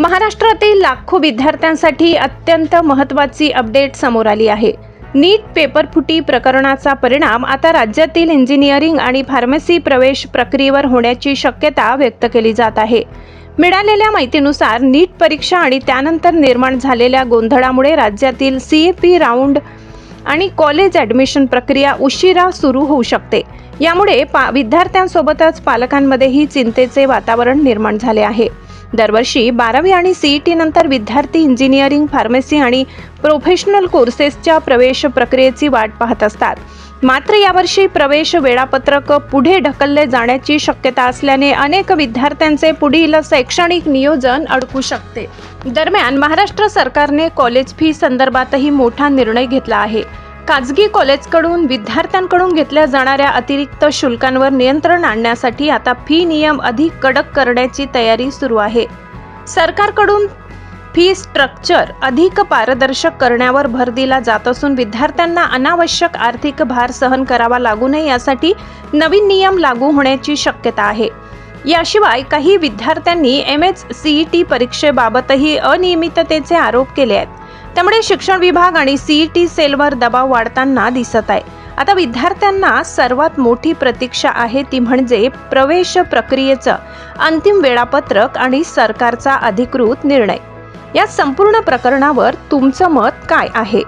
महाराष्ट्रातील लाखो विद्यार्थ्यांसाठी अत्यंत महत्त्वाची अपडेट समोर आली आहे। नीट पेपर फुटी प्रकरणाचा परिणाम आता राज्यातील इंजिनिअरिंग आणि फार्मसी प्रवेश प्रक्रियेवर होण्याची शक्यता व्यक्त केली जात आहे। मिळालेल्या माहितीनुसार नीट परीक्षा आणि त्यानंतर निर्माण झालेल्या गोंधळामुळे राज्यातील CAP राऊंड आणि कॉलेज ॲडमिशन प्रक्रिया उशिरा सुरू होऊ शकते। यामुळे विद्यार्थ्यांसोबतच पालकांमध्येही चिंतेचे वातावरण निर्माण झाले आहे। दरवर्षी 12वी आणि CET नंतर विद्यार्थी इंजिनिअरिंग, फार्मसी आणि प्रोफेशनल कोर्सेसच्या प्रवेश प्रक्रियेची वाट पाहत असतात। मात्र यावर्षी प्रवेश वेळापत्रक पुढे ढकलले जाण्याची शक्यता असल्याने अनेक विद्यार्थ्यांचे पुढील शैक्षणिक नियोजन अडकू शकते। दरम्यान महाराष्ट्र सरकारने कॉलेज फी संदर्भातही मोठा निर्णय घेतला आहे। खाजगी कॉलेजकडून विद्यार्थ्यांकडून घेतल्या जाणाऱ्या अतिरिक्त शुल्कांवर नियंत्रण आणण्यासाठी आता फी नियम अधिक कडक करण्याची तयारी सुरू आहे। सरकारकडून फी स्ट्रक्चर अधिक पारदर्शक करण्यावर भर दिला जात असून विद्यार्थ्यांना अनावश्यक आर्थिक भार सहन करावा लागू नये यासाठी नवीन नियम लागू होण्याची शक्यता आहे। याशिवाय काही विद्यार्थ्यांनी MHCET परीक्षेबाबतही अनियमिततेचे आरोप केले आहेत। त्यामुळे शिक्षण विभाग आणि CET सेलवर दबाव वाढताना दिसत आहे। आता विद्यार्थ्यांना सर्वात मोठी प्रतीक्षा आहे ती म्हणजे प्रवेश प्रक्रियेचं अंतिम वेळापत्रक आणि सरकारचा अधिकृत निर्णय। या संपूर्ण प्रकरणावर तुमचं मत काय आहे?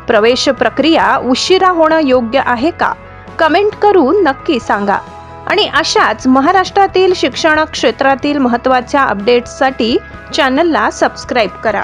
प्रवेश प्रक्रिया उशिरा होणं योग्य आहे का? कमेंट करून नक्की सांगा। आणि अशाच महाराष्ट्रातील शिक्षण क्षेत्रातील महत्त्वाच्या अपडेट्ससाठी चॅनलला सबस्क्राईब करा।